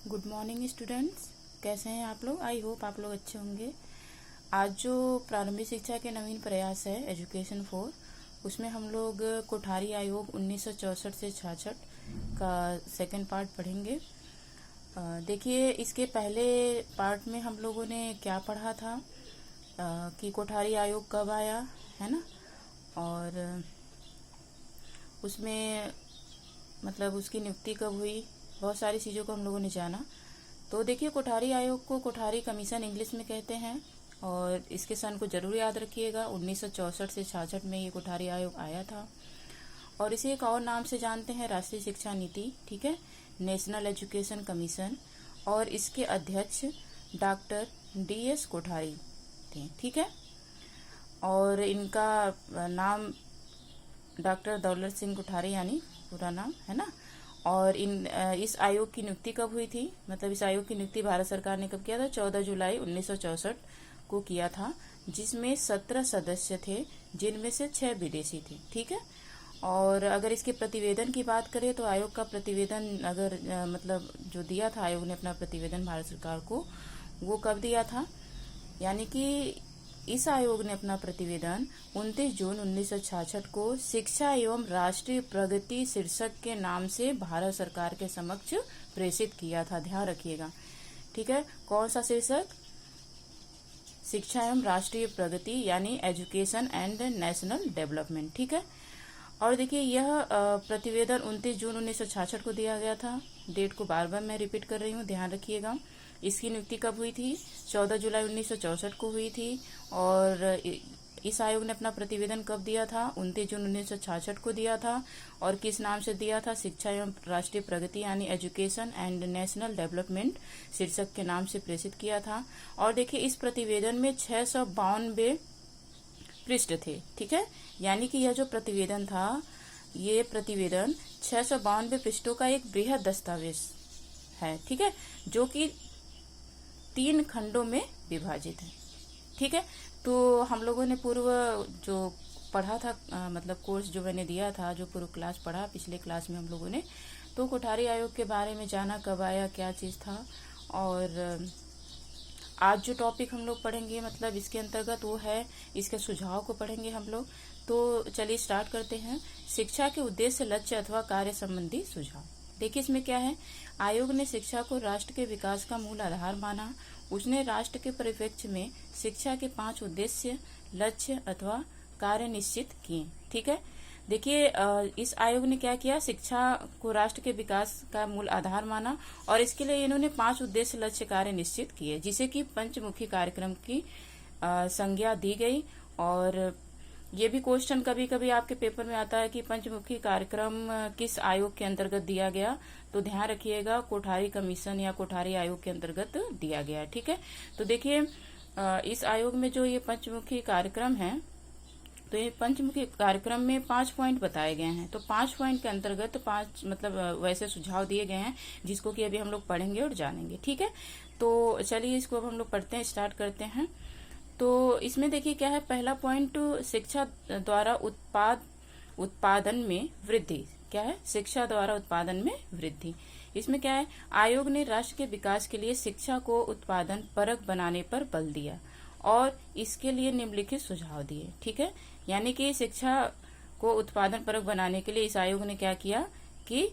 Good morning students. कैसे हैं आप लोग? आई होप आप लोग अच्छे होंगे। आज जो प्रारंभिक शिक्षा के नवीन प्रयास है एजुकेशन 4, उसमें हम लोग कोठारी आयोग 1964 से 66 का सेकंड पार्ट पढ़ेंगे। देखिए, इसके पहले पार्ट में हम लोगों ने क्या पढ़ा था कि कोठारी आयोग कब आया, है ना, और उसमें मतलब उसकी नियुक्ति कब हुई, बहुत सारी चीज़ों को हम लोगों ने जाना। तो देखिए, कोठारी आयोग को कोठारी कमीशन इंग्लिश में कहते हैं और इसके सन को जरूर याद रखिएगा। 1964 से 66 में ये कोठारी आयोग आया था और इसे एक और नाम से जानते हैं, राष्ट्रीय शिक्षा नीति, ठीक है, नेशनल एजुकेशन कमीशन। और इसके अध्यक्ष डॉक्टर DS कोठारी थे, ठीक है। और इनका नाम डॉक्टर दौलत सिंह कोठारी यानी पूरा नाम है ना। और इस आयोग की नियुक्ति कब हुई थी, मतलब इस आयोग की नियुक्ति भारत सरकार ने कब किया था? 14 जुलाई 1964 को किया था, जिसमें 17 सदस्य थे, जिनमें से 6 विदेशी थे, ठीक है। और अगर इसके प्रतिवेदन की बात करें तो आयोग का प्रतिवेदन अगर मतलब जो दिया था आयोग ने अपना प्रतिवेदन भारत सरकार को, वो कब दिया था, यानी कि इस आयोग ने अपना प्रतिवेदन 29 जून 1966 को शिक्षा एवं राष्ट्रीय प्रगति शीर्षक के नाम से भारत सरकार के समक्ष प्रेषित किया था। ध्यान रखिएगा, ठीक है। कौन सा शीर्षक? शिक्षा एवं राष्ट्रीय प्रगति यानी एजुकेशन एंड नेशनल डेवलपमेंट, ठीक है। और देखिए, यह प्रतिवेदन 29 जून 1966 को दिया गया था। डेट को बार बार मैं रिपीट कर रही हूँ, ध्यान रखिएगा। इसकी नियुक्ति कब हुई थी? 14 जुलाई 1964 को हुई थी। और इस आयोग ने अपना प्रतिवेदन कब दिया था? 29 जून 1966 को दिया था। और किस नाम से दिया था? शिक्षा एवं राष्ट्रीय प्रगति यानी एजुकेशन एंड नेशनल डेवलपमेंट शीर्षक के नाम से प्रेषित किया था। और देखिए, इस प्रतिवेदन में 692 पृष्ठ थे, ठीक है। यानी कि यह जो प्रतिवेदन था, ये प्रतिवेदन 692 पृष्ठों का एक बृहद दस्तावेज है, ठीक है, जो कि 3 खंडों में विभाजित है, ठीक है। तो हम लोगों ने पूर्व जो पढ़ा था मतलब कोर्स जो मैंने दिया था, जो पूर्व क्लास पढ़ा पिछले क्लास में हम लोगों ने, तो कोठारी आयोग के बारे में जाना, कब आया, क्या चीज़ था। और आज जो टॉपिक हम लोग पढ़ेंगे मतलब इसके अंतर्गत वो है, इसके सुझाव को पढ़ेंगे हम लोग। तो चलिए स्टार्ट करते हैं। शिक्षा के उद्देश्य, लक्ष्य अथवा कार्य संबंधी सुझाव। देखिए, इसमें क्या है, आयोग ने शिक्षा को राष्ट्र के विकास का मूल आधार माना। उसने राष्ट्र के परिप्रेक्ष्य में शिक्षा के 5 उद्देश्य, लक्ष्य अथवा कार्य निश्चित किए, ठीक है। देखिए, इस आयोग ने क्या किया, शिक्षा को राष्ट्र के विकास का मूल आधार माना और इसके लिए इन्होंने 5 उद्देश्य, लक्ष्य, कार्य निश्चित किए, जिसे कि पंचमुखी कार्यक्रम की संज्ञा दी गई। और ये भी क्वेश्चन कभी कभी आपके पेपर में आता है कि पंचमुखी कार्यक्रम किस आयोग के अंतर्गत दिया गया, तो ध्यान रखिएगा, कोठारी कमीशन या कोठारी आयोग के अंतर्गत दिया गया, ठीक है। तो देखिए, इस आयोग में जो ये पंचमुखी कार्यक्रम है, तो ये पंचमुखी कार्यक्रम में 5 पॉइंट बताए गए हैं। तो 5 पॉइंट के अंतर्गत 5 मतलब वैसे सुझाव दिए गए हैं, जिसको कि अभी हम लोग पढ़ेंगे और जानेंगे, ठीक है। तो चलिए इसको अब हम लोग पढ़ते हैं, स्टार्ट करते हैं। तो इसमें देखिए क्या है, पहला पॉइंट, शिक्षा द्वारा उत्पादन में वृद्धि। क्या है? शिक्षा द्वारा उत्पादन में वृद्धि। इसमें क्या है, आयोग ने राष्ट्र के विकास के लिए शिक्षा को उत्पादन परक बनाने पर बल दिया और इसके लिए निम्नलिखित सुझाव दिए, ठीक है। यानी कि शिक्षा को उत्पादन परक बनाने के लिए इस आयोग ने क्या किया कि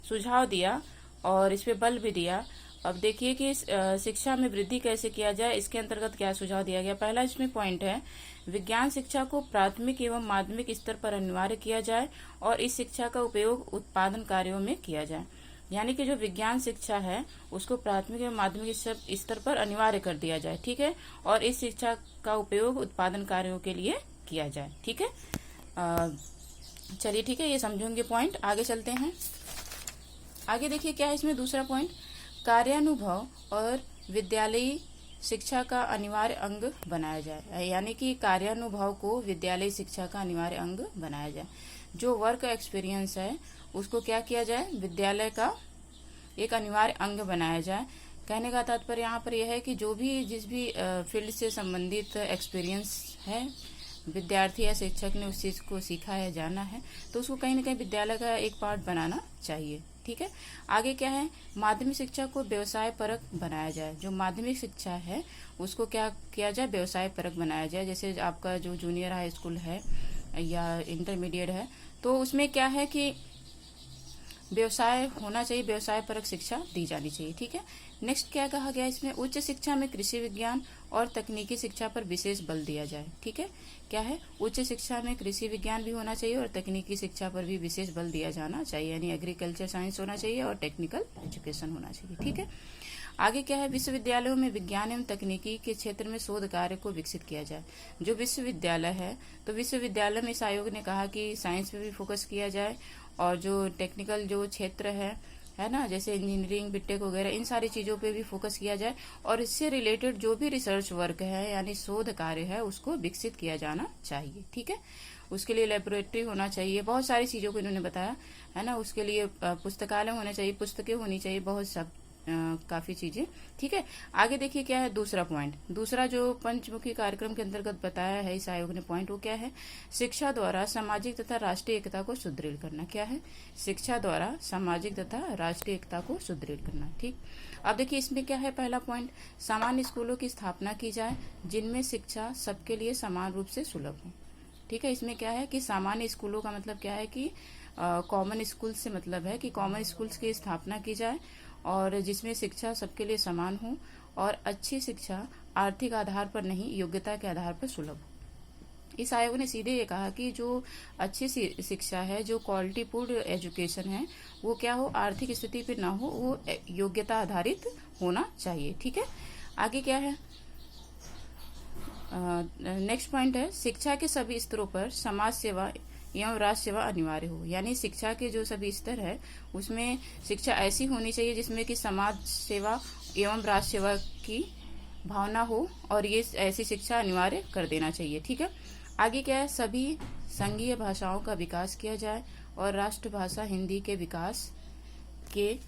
सुझाव दिया और इस पे बल भी दिया। अब देखिए कि शिक्षा में वृद्धि कैसे किया जाए, इसके अंतर्गत क्या सुझाव दिया गया। पहला इसमें पॉइंट है, विज्ञान शिक्षा को प्राथमिक एवं माध्यमिक स्तर पर अनिवार्य किया जाए और इस शिक्षा का उपयोग उत्पादन कार्यों में किया जाए। यानी कि जो विज्ञान शिक्षा है उसको प्राथमिक एवं माध्यमिक स्तर पर अनिवार्य कर दिया जाए, ठीक है, और इस शिक्षा का उपयोग उत्पादन कार्यों के लिए किया जाए, ठीक है। चलिए ठीक है, ये समझेंगे पॉइंट। आगे चलते हैं। आगे देखिए क्या है इसमें दूसरा पॉइंट, कार्यानुभव और विद्यालयी शिक्षा का अनिवार्य अंग बनाया जाए। यानी कि कार्यानुभव को विद्यालयी शिक्षा का अनिवार्य अंग बनाया जाए। जो वर्क एक्सपीरियंस है उसको क्या किया जाए, विद्यालय का एक अनिवार्य अंग बनाया जाए। कहने का तात्पर्य यहाँ पर यह है कि जो भी जिस भी फील्ड से संबंधित एक्सपीरियंस है, विद्यार्थी या शिक्षक ने उस चीज को सीखा है, जाना है, तो उसको कहीं ना कहीं विद्यालय का एक पार्ट बनाना चाहिए, ठीक है। आगे क्या है, माध्यमिक शिक्षा को व्यवसाय परक बनाया जाए। जो माध्यमिक शिक्षा है उसको क्या किया जाए, व्यवसाय परक बनाया जाए। जैसे आपका जो जूनियर हाई स्कूल है या इंटरमीडिएट है, तो उसमें क्या है कि व्यवसाय होना चाहिए, व्यवसाय परक शिक्षा दी जानी चाहिए, ठीक है। नेक्स्ट क्या कहा गया इसमें, उच्च शिक्षा में कृषि विज्ञान और तकनीकी शिक्षा पर विशेष बल दिया जाए, ठीक है। क्या है, उच्च शिक्षा में कृषि विज्ञान भी होना चाहिए और तकनीकी शिक्षा पर भी विशेष बल दिया जाना चाहिए, यानी एग्रीकल्चर साइंस होना चाहिए और टेक्निकल एजुकेशन होना चाहिए, ठीक है। आगे क्या है, विश्वविद्यालयों में विज्ञान एवं तकनीकी के क्षेत्र में शोध कार्य को विकसित किया जाए। जो विश्वविद्यालय है, तो विश्वविद्यालय में इस आयोग ने कहा कि साइंस पे भी फोकस किया जाए और जो टेक्निकल जो क्षेत्र है ना, जैसे इंजीनियरिंग, बीटेक वगैरह, इन सारी चीजों पे भी फोकस किया जाए और इससे रिलेटेड जो भी रिसर्च वर्क है यानी शोध कार्य है उसको विकसित किया जाना चाहिए, ठीक है। उसके लिए लेबोरेटरी होना चाहिए, बहुत सारी चीजों को इन्होंने बताया है ना। उसके लिए पुस्तकालय होना चाहिए, पुस्तकें होनी चाहिए, बहुत सब काफी चीजें, ठीक है। आगे देखिए क्या है दूसरा पॉइंट, दूसरा जो पंचमुखी कार्यक्रम के अंतर्गत बताया है इस आयोग ने पॉइंट, वो क्या है, शिक्षा द्वारा सामाजिक तथा राष्ट्रीय एकता को सुदृढ़ करना। क्या है, शिक्षा द्वारा सामाजिक तथा राष्ट्रीय एकता को सुदृढ़ करना, ठीक। अब देखिए इसमें क्या है, पहला पॉइंट, सामान्य स्कूलों की स्थापना की जाए जिनमें शिक्षा सबके लिए समान रूप से सुलभ हो, ठीक है। इसमें क्या है कि सामान्य स्कूलों का मतलब क्या है कि कॉमन स्कूल से मतलब है कि कॉमन स्कूल्स की स्थापना की जाए और जिसमें शिक्षा सबके लिए समान हो और अच्छी शिक्षा आर्थिक आधार पर नहीं योग्यता के आधार पर सुलभ हो। इस आयोग ने सीधे ये कहा कि जो अच्छी शिक्षा है, जो क्वालिटी पूर्ण एजुकेशन है, वो क्या हो, आर्थिक स्थिति पे ना हो, वो योग्यता आधारित होना चाहिए, ठीक है। आगे क्या है, नेक्स्ट पॉइंट है, शिक्षा के सभी स्तरों पर समाज सेवा एवं राष्ट्र सेवा अनिवार्य हो। यानी शिक्षा के जो सभी स्तर है उसमें शिक्षा ऐसी होनी चाहिए जिसमें कि समाज सेवा एवं राष्ट्र सेवा की भावना हो और ये ऐसी शिक्षा अनिवार्य कर देना चाहिए, ठीक है। आगे क्या है, सभी संघीय भाषाओं का विकास किया जाए और राष्ट्रभाषा हिंदी के विकास के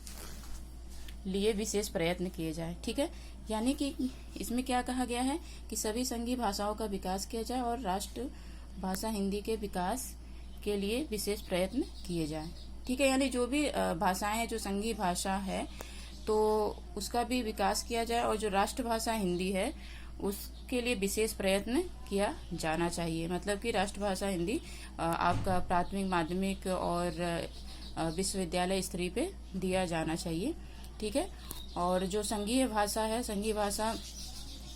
लिए विशेष प्रयत्न किए जाए, ठीक है। यानी कि इसमें क्या कहा गया है कि सभी संघीय भाषाओं का विकास किया जाए और राष्ट्रभाषा हिंदी के विकास के लिए विशेष प्रयत्न किए जाए, ठीक है। यानी जो भी भाषाएं हैं, जो संघीय भाषा है तो उसका भी विकास किया जाए और जो राष्ट्रभाषा हिंदी है उसके लिए विशेष प्रयत्न किया जाना चाहिए। मतलब कि राष्ट्रभाषा हिंदी आपका प्राथमिक, माध्यमिक और विश्वविद्यालय स्तरीय पे दिया जाना चाहिए, ठीक है। और जो संघीय भाषा है, संघीय भाषा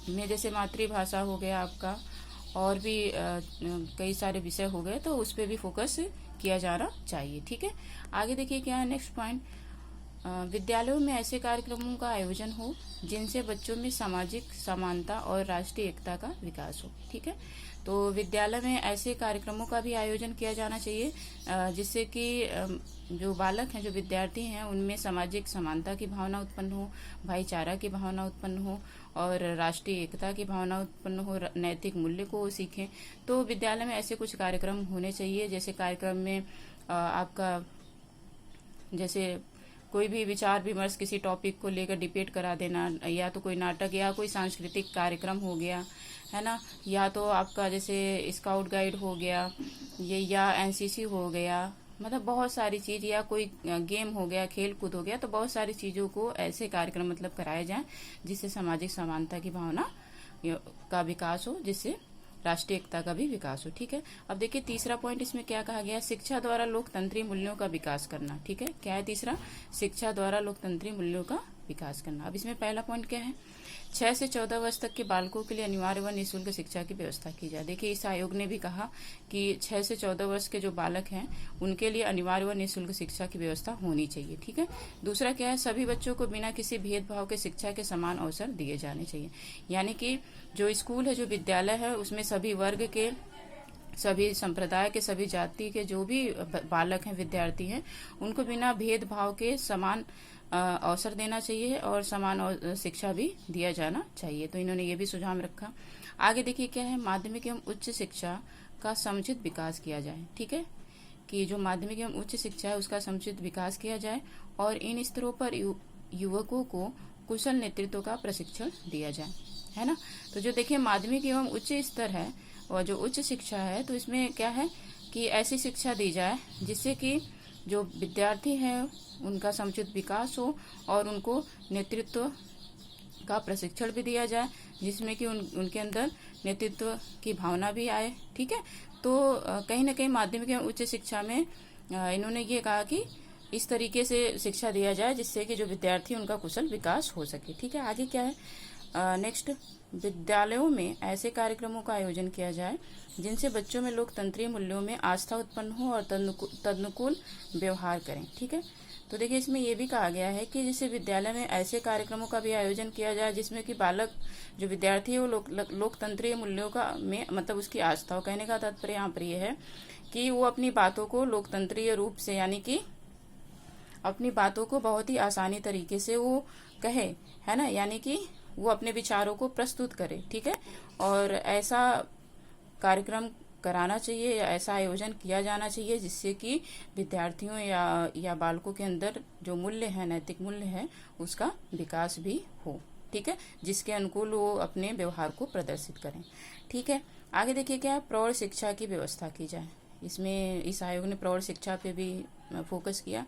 में जैसे मातृभाषा हो गया आपका और भी कई सारे विषय हो गए, तो उस पर भी फोकस किया जाना चाहिए, ठीक है। आगे देखिए क्या है नेक्स्ट पॉइंट, विद्यालयों में ऐसे कार्यक्रमों का आयोजन हो जिनसे बच्चों में सामाजिक समानता और राष्ट्रीय एकता का विकास हो, ठीक है। तो विद्यालय में ऐसे कार्यक्रमों का भी आयोजन किया जाना चाहिए जिससे कि जो बालक हैं, जो विद्यार्थी हैं, उनमें सामाजिक समानता की भावना उत्पन्न हो, भाईचारा की भावना उत्पन्न हो और राष्ट्रीय एकता की भावना उत्पन्न हो, नैतिक मूल्य को सीखें। तो विद्यालय में ऐसे कुछ कार्यक्रम होने चाहिए, जैसे कार्यक्रम में आपका जैसे कोई भी विचार विमर्श किसी टॉपिक को लेकर डिबेट करा देना, या तो कोई नाटक या कोई सांस्कृतिक कार्यक्रम हो गया है ना, या तो आपका जैसे स्काउट गाइड हो गया ये, या एनसीसी हो गया, मतलब बहुत सारी चीज, या कोई गेम हो गया, खेल कूद हो गया, तो बहुत सारी चीजों को ऐसे कार्यक्रम मतलब कराए जाएं जिससे सामाजिक समानता की भावना का विकास हो, जिससे राष्ट्रीय एकता का भी विकास हो, ठीक है। अब देखिए तीसरा पॉइंट इसमें क्या कहा गया, शिक्षा द्वारा लोकतंत्री मूल्यों का विकास करना, ठीक है। क्या है तीसरा, शिक्षा द्वारा लोकतंत्री मूल्यों का विकास करना। अब इसमें पहला पॉइंट क्या है, 6 से 14 वर्ष तक के बालकों के लिए अनिवार्य व निःशुल्क शिक्षा की व्यवस्था की जाए। देखिए इस आयोग ने भी कहा कि 6 से 14 वर्ष के जो बालक हैं उनके लिए अनिवार्य व निःशुल्क शिक्षा की व्यवस्था होनी चाहिए, ठीक है। दूसरा क्या है, सभी बच्चों को बिना किसी भेदभाव के शिक्षा के समान अवसर दिए जाने चाहिए। यानी कि जो स्कूल है, जो विद्यालय है, उसमें सभी वर्ग के, सभी संप्रदाय के, सभी जाति के जो भी बालक हैं, विद्यार्थी हैं, उनको बिना भेदभाव के समान अवसर देना चाहिए और समान शिक्षा भी दिया जाना चाहिए। तो इन्होंने ये भी सुझाव रखा। आगे देखिए क्या है, माध्यमिक एवं उच्च शिक्षा का समुचित विकास किया जाए, ठीक है, कि जो माध्यमिक एवं उच्च शिक्षा है उसका समुचित विकास किया जाए और इन स्तरों पर युवकों को कुशल नेतृत्व का प्रशिक्षण दिया जाए, है ना। तो जो देखिए माध्यमिक एवं उच्च स्तर है और जो उच्च शिक्षा है, तो इसमें क्या है कि ऐसी शिक्षा दी जाए जिससे कि जो विद्यार्थी हैं उनका समुचित विकास हो और उनको नेतृत्व का प्रशिक्षण भी दिया जाए, जिसमें कि उनके अंदर नेतृत्व की भावना भी आए। ठीक है, तो कहीं ना कहीं माध्यमिक एवं उच्च शिक्षा में इन्होंने ये कहा कि इस तरीके से शिक्षा दिया जाए जिससे कि जो विद्यार्थी उनका कुशल विकास हो सके। ठीक है, आगे क्या है नेक्स्ट, विद्यालयों में ऐसे कार्यक्रमों का आयोजन किया जाए जिनसे बच्चों में लोकतंत्रीय मूल्यों में आस्था उत्पन्न हो और तदनुकूल व्यवहार करें। ठीक है, तो देखिए इसमें यह भी कहा गया है कि जैसे विद्यालय में ऐसे कार्यक्रमों का भी आयोजन किया जाए जिसमें कि बालक जो विद्यार्थी है वो लोकतंत्रीय मूल्यों का में मतलब उसकी आस्था हो। कहने का तात्पर्य यहाँ पर यह है कि वो अपनी बातों को लोकतंत्रीय रूप से, यानी कि अपनी बातों को बहुत ही आसानी तरीके से वो कहे, है ना, यानी कि वो अपने विचारों को प्रस्तुत करे। ठीक है, और ऐसा कार्यक्रम कराना चाहिए या ऐसा आयोजन किया जाना चाहिए जिससे कि विद्यार्थियों या बालकों के अंदर जो मूल्य है, नैतिक मूल्य है, उसका विकास भी हो। ठीक है, जिसके अनुकूल वो अपने व्यवहार को प्रदर्शित करें। ठीक है, आगे देखिए क्या है, प्रौढ़ शिक्षा की व्यवस्था की जाए। इसमें इस आयोग ने प्रौढ़ शिक्षा पे भी फोकस किया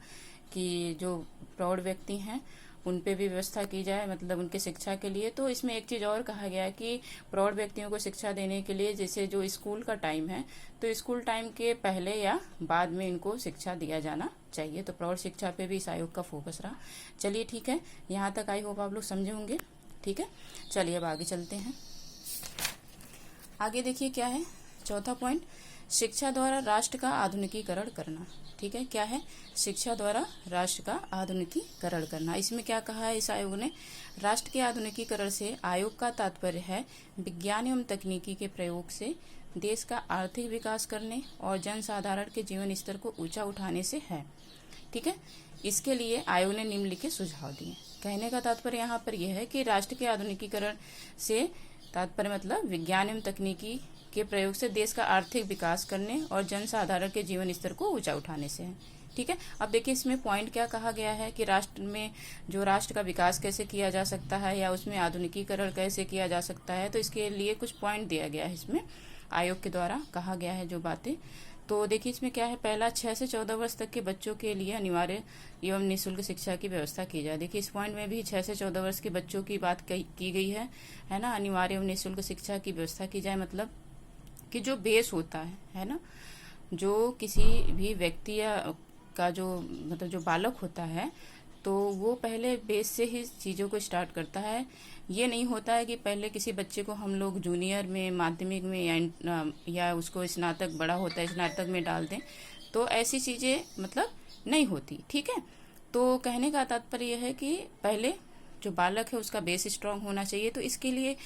कि जो प्रौढ़ व्यक्ति हैं उन पे भी व्यवस्था की जाए, मतलब उनके शिक्षा के लिए। तो इसमें एक चीज और कहा गया है कि प्रौढ़ व्यक्तियों को शिक्षा देने के लिए जैसे जो स्कूल का टाइम है, तो स्कूल टाइम के पहले या बाद में इनको शिक्षा दिया जाना चाहिए। तो प्रौढ़ शिक्षा पे भी इस आयोग का फोकस रहा। चलिए ठीक है, यहाँ तक आई होप आप लोग समझे होंगे। ठीक है, चलिए अब आगे चलते हैं। आगे देखिए क्या है, चौथा पॉइंट, शिक्षा द्वारा राष्ट्र का आधुनिकीकरण करना। ठीक है, क्या है, शिक्षा द्वारा राष्ट्र का आधुनिकीकरण करना। इसमें क्या कहा है इस आयोग ने, राष्ट्र के आधुनिकीकरण से आयोग का तात्पर्य है विज्ञान एवं तकनीकी के प्रयोग से देश का आर्थिक विकास करने और जनसाधारण के जीवन स्तर को ऊंचा उठाने से है। ठीक है, इसके लिए आयोग ने निम्नलिखित सुझाव दिए। कहने का तात्पर्य यहाँ पर यह है कि राष्ट्र के आधुनिकीकरण से तात्पर्य मतलब विज्ञान एवं तकनीकी के प्रयोग से देश का आर्थिक विकास करने और जनसाधारण के जीवन स्तर को ऊंचा उठाने से है। ठीक है, अब देखिए इसमें पॉइंट क्या कहा गया है कि राष्ट्र में जो राष्ट्र का विकास कैसे किया जा सकता है या उसमें आधुनिकीकरण कैसे किया जा सकता है, तो इसके लिए कुछ पॉइंट दिया गया है, इसमें आयोग के द्वारा कहा गया है जो बातें। तो देखिए इसमें क्या है, पहला 6 से 14 वर्ष तक के बच्चों के लिए अनिवार्य एवं निःशुल्क शिक्षा की व्यवस्था की जाए। देखिए इस पॉइंट में भी 6 से 14 वर्ष के बच्चों की बात की गई है ना। अनिवार्य एवं निःशुल्क शिक्षा की व्यवस्था की जाए मतलब कि जो बेस होता है ना, जो किसी भी व्यक्ति या का जो मतलब जो बालक होता है तो वो पहले बेस से ही चीज़ों को स्टार्ट करता है। ये नहीं होता है कि पहले किसी बच्चे को हम लोग जूनियर में, माध्यमिक में या उसको स्नातक बड़ा होता है स्नातक में डाल दें, तो ऐसी चीज़ें मतलब नहीं होती। ठीक है, तो कहने का तात्पर्य यह है कि पहले जो बालक है उसका बेस स्ट्रांग होना चाहिए। तो इसके लिए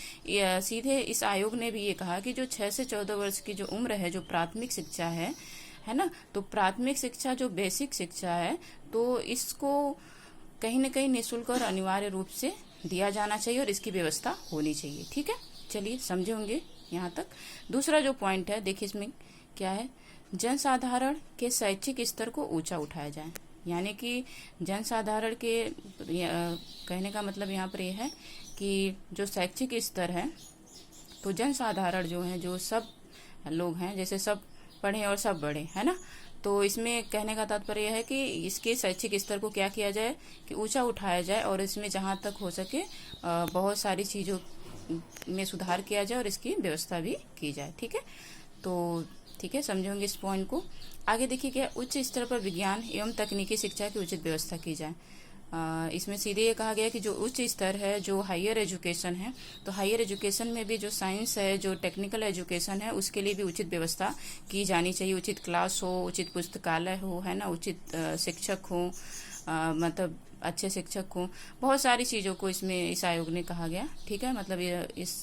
सीधे इस आयोग ने भी ये कहा कि जो 6 से 14 वर्ष की जो उम्र है, जो प्राथमिक शिक्षा है ना, तो प्राथमिक शिक्षा जो बेसिक शिक्षा है तो इसको कहीं न कहीं निःशुल्क और अनिवार्य रूप से दिया जाना चाहिए और इसकी व्यवस्था होनी चाहिए। ठीक है, चलिए समझे होंगे यहाँ तक। दूसरा जो पॉइंट है देखिए इसमें क्या है, जनसाधारण के शैक्षिक स्तर को ऊंचा उठाया जाए। यानी कि जनसाधारण के कहने का मतलब यहाँ पर यह है कि जो शैक्षिक स्तर है, तो जनसाधारण जो है, जो सब लोग हैं, जैसे सब पढ़े और सब बढ़े, है ना, तो इसमें कहने का तात्पर्य यह है कि इसके शैक्षिक स्तर को क्या किया जाए कि ऊंचा उठाया जाए और इसमें जहाँ तक हो सके बहुत सारी चीज़ों में सुधार किया जाए और इसकी व्यवस्था भी की जाए। ठीक है, तो ठीक है, समझेंगे इस पॉइंट को। आगे देखिए क्या, उच्च स्तर पर विज्ञान एवं तकनीकी शिक्षा की उचित व्यवस्था की जाए। इसमें सीधे ये कहा गया कि जो उच्च स्तर है, जो हायर एजुकेशन है, तो हायर एजुकेशन में भी जो साइंस है, जो टेक्निकल एजुकेशन है, उसके लिए भी उचित व्यवस्था की जानी चाहिए। उचित क्लास हो, उचित पुस्तकालय हो, है ना, उचित शिक्षक हो, मतलब अच्छे शिक्षक हो, बहुत सारी चीज़ों को इसमें इस आयोग ने कहा गया। ठीक है, मतलब ये इस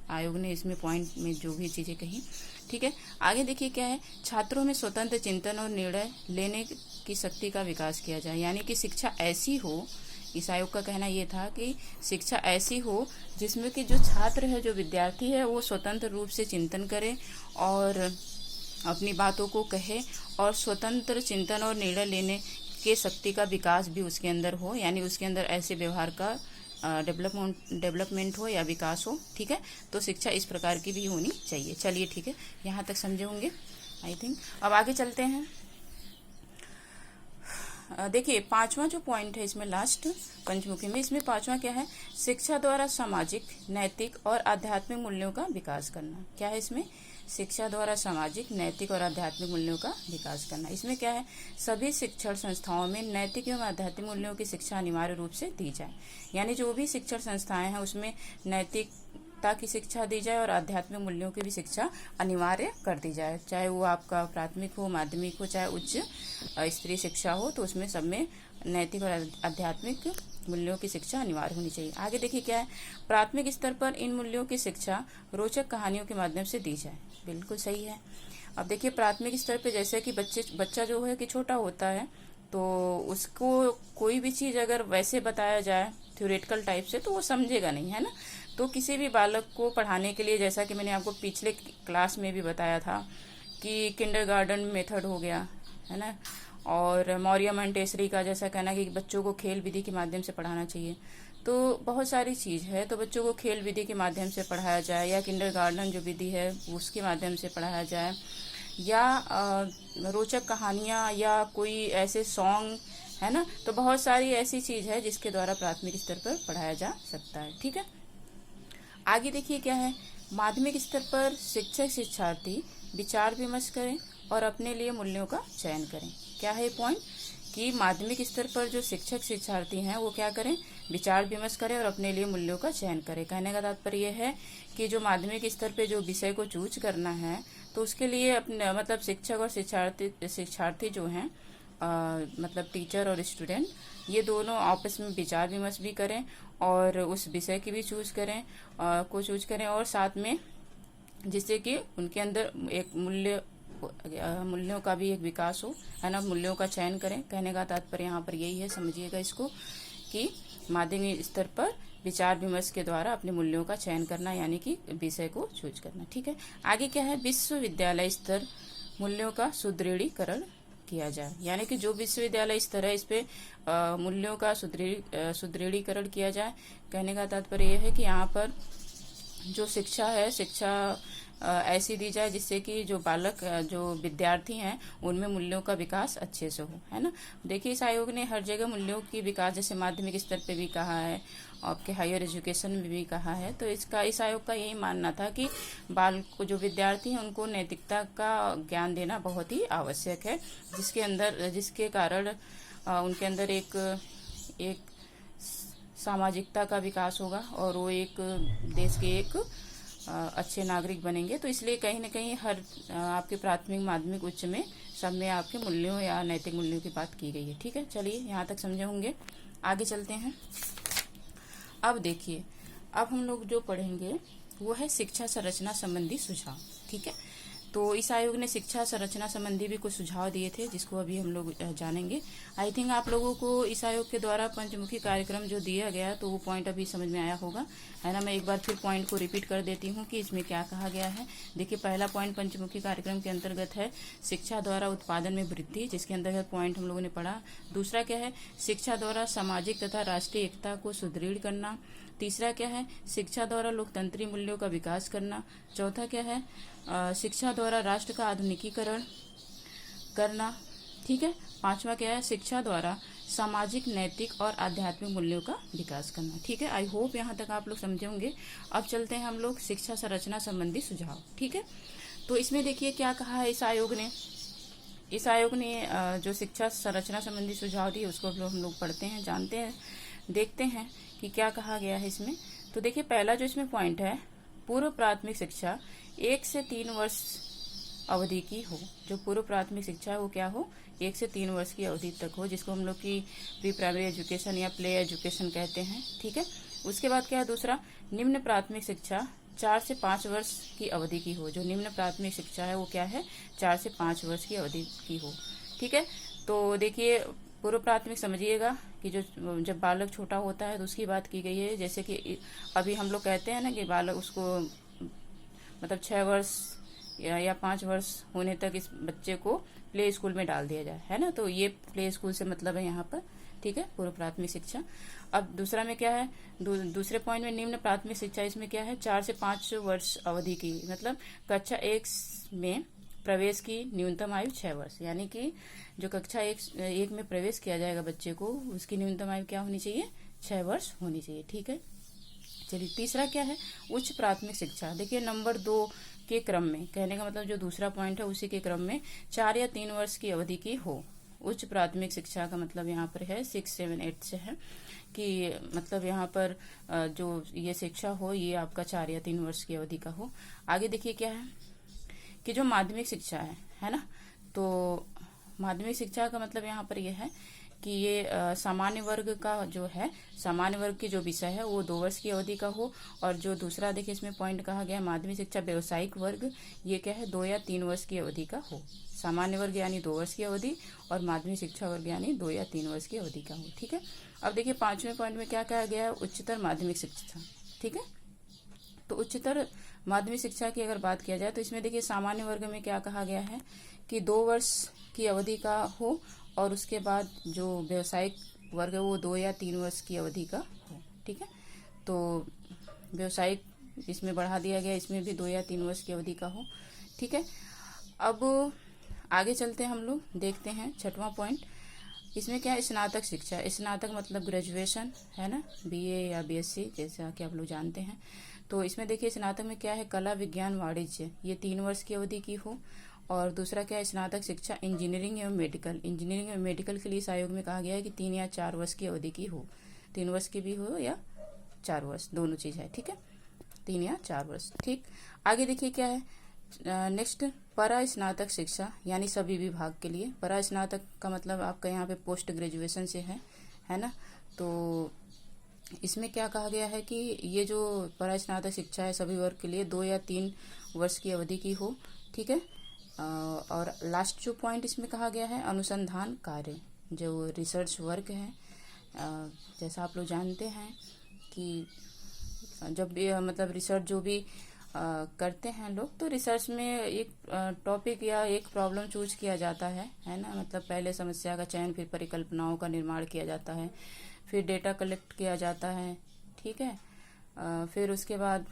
आयोग ने इसमें पॉइंट में जो भी चीज़ें कही। ठीक है, आगे देखिए क्या है, छात्रों में स्वतंत्र चिंतन और निर्णय लेने की शक्ति का विकास किया जाए। यानी कि शिक्षा ऐसी हो, इस आयोग का कहना ये था कि शिक्षा ऐसी हो जिसमें कि जो छात्र है, जो विद्यार्थी है, वो स्वतंत्र रूप से चिंतन करे और अपनी बातों को कहे और स्वतंत्र चिंतन और निर्णय लेने के शक्ति का विकास भी उसके अंदर हो। यानी उसके अंदर ऐसे व्यवहार का डेवलपमेंट हो या विकास हो। ठीक है, तो शिक्षा इस प्रकार की भी होनी चाहिए। चलिए ठीक है, यहाँ तक समझे होंगे आई थिंक। अब आगे चलते हैं। देखिए पांचवा जो पॉइंट है इसमें लास्ट पंचमुखी में, इसमें पांचवा क्या है, शिक्षा द्वारा सामाजिक, नैतिक और आध्यात्मिक मूल्यों का विकास करना। क्या है इसमें, शिक्षा द्वारा सामाजिक, नैतिक और आध्यात्मिक मूल्यों का विकास करना। इसमें क्या है, सभी शिक्षण संस्थाओं में नैतिक एवं आध्यात्मिक मूल्यों की शिक्षा अनिवार्य रूप से दी जाए। यानी जो भी शिक्षण संस्थाएं हैं उसमें नैतिकता की शिक्षा दी जाए और आध्यात्मिक मूल्यों की भी शिक्षा अनिवार्य कर दी जाए। चाहे वो आपका प्राथमिक हो, माध्यमिक हो, चाहे उच्च स्तरीय शिक्षा हो, तो उसमें सब में नैतिक और आध्यात्मिक मूल्यों की शिक्षा अनिवार्य होनी चाहिए। आगे देखिए क्या है, प्राथमिक स्तर पर इन मूल्यों की शिक्षा रोचक कहानियों के माध्यम से दी जाए। बिल्कुल सही है। अब देखिए प्राथमिक स्तर पे जैसे कि बच्चा जो है कि छोटा होता है, तो उसको कोई भी चीज अगर वैसे बताया जाए थ्योरेटिकल टाइप से तो वो समझेगा नहीं, है ना। तो किसी भी बालक को पढ़ाने के लिए, जैसा कि मैंने आपको पिछले क्लास में भी बताया था कि किंडरगार्टन मेथड हो गया, है ना, और मौर्य मोंटेसरी का जैसा कहना कि बच्चों को खेल विधि के माध्यम से पढ़ाना चाहिए। तो बहुत सारी चीज है, तो बच्चों को खेल विधि के माध्यम से पढ़ाया जाए, या किंडरगार्टन जो विधि है उसके माध्यम से पढ़ाया जाए, या रोचक कहानियां, या कोई ऐसे सॉन्ग, है ना। तो बहुत सारी ऐसी चीज है जिसके द्वारा प्राथमिक स्तर पर पढ़ाया जा सकता है। ठीक है, आगे देखिए क्या है, माध्यमिक स्तर पर शिक्षक शिक्षार्थी विचार विमर्श करें और अपने लिए मूल्यों का चयन करें। क्या है पॉइंट, कि माध्यमिक स्तर पर जो शिक्षक शिक्षार्थी हैं वो क्या करें, विचार विमर्श करें और अपने लिए मूल्यों का चयन करें। कहने का तात्पर्य यह है कि जो माध्यमिक स्तर पे जो विषय को चूज करना है, तो उसके लिए अपने मतलब शिक्षक और शिक्षार्थी जो हैं, मतलब टीचर और स्टूडेंट, ये दोनों आपस में विचार विमर्श भी करें और उस विषय की भी चूज करें और साथ में जिससे कि उनके अंदर एक मूल्यों का भी एक विकास हो, है ना, मूल्यों का चयन करें। कहने का तात्पर्य यहाँ पर यही है, समझिएगा इसको, कि माध्यमिक स्तर पर विचार विमर्श के द्वारा अपने मूल्यों का चयन करना, यानी कि विषय को चूज करना। ठीक है, आगे क्या है, विश्वविद्यालय स्तर मूल्यों का सुदृढ़ीकरण किया जाए। यानी कि जो विश्वविद्यालय स्तर है इस पे मूल्यों का सुदृढ़ीकरण किया जाए। कहने का तात्पर्य यह है कि यहाँ पर जो शिक्षा है, शिक्षा ऐसी दी जाए जिससे कि जो बालक, जो विद्यार्थी हैं, उनमें मूल्यों का विकास अच्छे से हो, है ना। देखिए इस आयोग ने हर जगह मूल्यों की विकास, जैसे माध्यमिक स्तर पे भी कहा है, आपके हायर एजुकेशन में भी कहा है। तो इस आयोग का यही मानना था कि बाल को, जो विद्यार्थी हैं, उनको नैतिकता का ज्ञान देना बहुत ही आवश्यक है, जिसके कारण उनके अंदर एक सामाजिकता का विकास होगा और वो एक देश के एक अच्छे नागरिक बनेंगे। तो इसलिए कहीं न कहीं हर आपके प्राथमिक, माध्यमिक, उच्च में सब में आपके मूल्यों या नैतिक मूल्यों की बात की गई है। ठीक है, चलिए यहाँ तक समझे होंगे, आगे चलते हैं। अब देखिए, अब हम लोग जो पढ़ेंगे वो है शिक्षा संरचना संबंधी सुझाव। ठीक है, तो इस आयोग ने शिक्षा संरचना संबंधी भी कुछ सुझाव दिए थे, जिसको अभी हम लोग जानेंगे। आई थिंक आप लोगों को इस आयोग के द्वारा पंचमुखी कार्यक्रम जो दिया गया, तो वो पॉइंट अभी समझ में आया होगा, है ना। मैं एक बार फिर पॉइंट को रिपीट कर देती हूँ कि इसमें क्या कहा गया है। देखिए पहला पॉइंट पंचमुखी कार्यक्रम के अंतर्गत है शिक्षा द्वारा उत्पादन में वृद्धि, जिसके अंतर्गत पॉइंट हम लोगों ने पढ़ा। दूसरा क्या है, शिक्षा द्वारा सामाजिक तथा राष्ट्रीय एकता को सुदृढ़ करना। तीसरा क्या है, शिक्षा द्वारा लोकतंत्रीय मूल्यों का विकास करना। चौथा क्या है, शिक्षा द्वारा राष्ट्र का आधुनिकीकरण करना। ठीक है, पांचवा क्या है, शिक्षा द्वारा सामाजिक, नैतिक और आध्यात्मिक मूल्यों का विकास करना। ठीक है, आई होप यहाँ तक आप लोग समझे होंगे। अब चलते हैं हम लोग शिक्षा संरचना संबंधी सुझाव। ठीक है, तो इसमें देखिए क्या कहा है इस आयोग ने जो शिक्षा संरचना संबंधी सुझाव दिए उसको हम लोग पढ़ते हैं, जानते हैं, देखते हैं कि क्या कहा गया है इसमें। तो देखिए पहला जो इसमें पॉइंट है, पूर्व प्राथमिक शिक्षा 1 से 3 वर्ष अवधि की हो। जो पूर्व प्राथमिक शिक्षा है वो क्या हो, 1 से 3 वर्ष की अवधि तक हो, जिसको हम लोग की प्री प्राइमरी एजुकेशन या प्ले एजुकेशन कहते हैं। ठीक है, उसके बाद क्या है दूसरा, निम्न प्राथमिक शिक्षा 4 से 5 वर्ष की अवधि की हो। जो निम्न प्राथमिक शिक्षा है वो क्या है, 4 से 5 वर्ष की अवधि की हो। ठीक है, तो देखिए पूर्व प्राथमिक समझिएगा कि जो जब बालक छोटा होता है तो उसकी बात की गई है। जैसे कि अभी हम लोग कहते हैं ना कि बालक उसको मतलब 6 वर्ष या 5 वर्ष होने तक इस बच्चे को प्ले स्कूल में डाल दिया जाए, है ना। तो ये प्ले स्कूल से मतलब है यहाँ पर। ठीक है, पूर्व प्राथमिक शिक्षा। अब दूसरा में क्या है, दूसरे पॉइंट में निम्न प्राथमिक शिक्षा, इसमें क्या है, 4 से 5 वर्ष अवधि की, मतलब कक्षा 1 में प्रवेश की न्यूनतम आयु 6 वर्ष, यानी कि जो कक्षा एक में प्रवेश किया जाएगा बच्चे को, उसकी न्यूनतम आयु क्या होनी चाहिए? 6 वर्ष होनी चाहिए। ठीक है, चलिए तीसरा क्या है? उच्च प्राथमिक शिक्षा। देखिए नंबर 2 के क्रम में, कहने का मतलब जो दूसरा पॉइंट है उसी के क्रम में 4 या 3 वर्ष की अवधि की हो। उच्च प्राथमिक शिक्षा का मतलब यहाँ पर है 6, 7, 8 से है कि मतलब यहाँ पर जो ये शिक्षा हो ये आपका 4 या 3 वर्ष की अवधि का हो। आगे देखिए क्या है कि जो माध्यमिक शिक्षा है ना, तो माध्यमिक शिक्षा का मतलब यहाँ पर ये है कि ये सामान्य वर्ग का जो है, सामान्य वर्ग की जो विषय है वो 2 वर्ष की अवधि का हो। और जो दूसरा देखिए इसमें पॉइंट कहा गया माध्यमिक शिक्षा व्यवसायिक वर्ग, ये क्या है? 2 या 3 वर्ष की अवधि का हो। सामान्य वर्ग यानी 2 वर्ष की अवधि और माध्यमिक शिक्षा वर्ग यानी 2 या 3 वर्ष की अवधि का हो। ठीक है, अब देखिए 5वें पॉइंट में क्या कहा गया है? उच्चतर माध्यमिक शिक्षा। ठीक है, तो उच्चतर माध्यमिक शिक्षा की अगर बात किया जाए तो इसमें देखिए सामान्य वर्ग में क्या कहा गया है कि 2 वर्ष की अवधि का हो और उसके बाद जो व्यवसायिक वर्ग है वो 2 या 3 वर्ष की अवधि का हो। ठीक है, तो व्यवसायिक इसमें बढ़ा दिया गया, इसमें भी 2 या 3 वर्ष की अवधि का हो। ठीक है, अब आगे चलते हैं हम लोग, देखते हैं 6वां पॉइंट। इसमें क्या है? स्नातक शिक्षा। स्नातक मतलब ग्रेजुएशन है ना, बीए या बीएससी जैसा कि आप लोग जानते हैं। तो इसमें देखिए स्नातक में क्या है? कला, विज्ञान, वाणिज्य, ये 3 वर्ष की अवधि की हो। और दूसरा क्या है? स्नातक शिक्षा इंजीनियरिंग एवं मेडिकल। इंजीनियरिंग एवं मेडिकल के लिए इस आयोग में कहा गया है कि 3 या 4 वर्ष की अवधि की हो। 3 वर्ष की भी हो या 4 वर्ष, दोनों चीज है। ठीक है, 3 या 4 वर्ष। ठीक, आगे देखिए क्या है नेक्स्ट, परा स्नातक शिक्षा यानी सभी विभाग के लिए। परा स्नातक का मतलब आपका यहाँ पे पोस्ट ग्रेजुएशन से है ना। तो इसमें क्या कहा गया है कि ये जो परा स्नातक शिक्षा है सभी वर्ग के लिए 2 या 3 वर्ष की अवधि की हो। ठीक है, और लास्ट जो पॉइंट इसमें कहा गया है अनुसंधान कार्य, जो रिसर्च वर्क है। जैसा आप लोग जानते हैं कि जब भी मतलब रिसर्च जो भी करते हैं लोग, तो रिसर्च में एक टॉपिक या एक प्रॉब्लम चूज किया जाता है ना। मतलब पहले समस्या का चयन, फिर परिकल्पनाओं का निर्माण किया जाता है, फिर डेटा कलेक्ट किया जाता है। ठीक है, फिर उसके बाद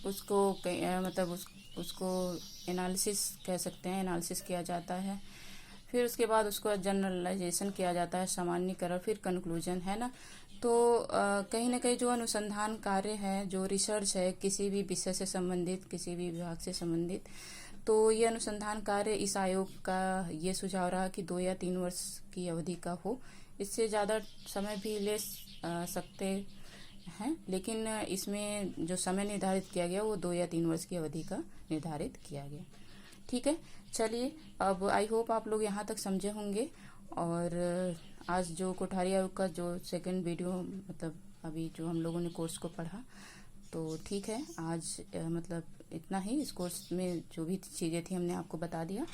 उसको मतलब उसको एनालिसिस कह सकते हैं, एनालिसिस किया जाता है। फिर उसके बाद उसको जनरलाइजेशन किया जाता है, सामान्यीकरण, फिर कंक्लूजन, है ना। तो कहीं ना कहीं जो अनुसंधान कार्य है, जो रिसर्च है किसी भी विषय से संबंधित, किसी भी विभाग से संबंधित, तो ये अनुसंधान कार्य इस आयोग का ये सुझाव रहा कि 2 या 3 वर्ष की अवधि का हो। इससे ज़्यादा समय भी ले सकते हैं, लेकिन इसमें जो समय निर्धारित किया गया वो 2 या 3 वर्ष की अवधि का निर्धारित किया गया। ठीक है, चलिए अब आई होप आप लोग यहाँ तक समझे होंगे। और आज जो कोठारी आयोग का जो सेकंड वीडियो, मतलब अभी जो हम लोगों ने कोर्स को पढ़ा, तो ठीक है आज मतलब इतना ही। इस कोर्स में जो भी चीज़ें थी हमने आपको बता दिया।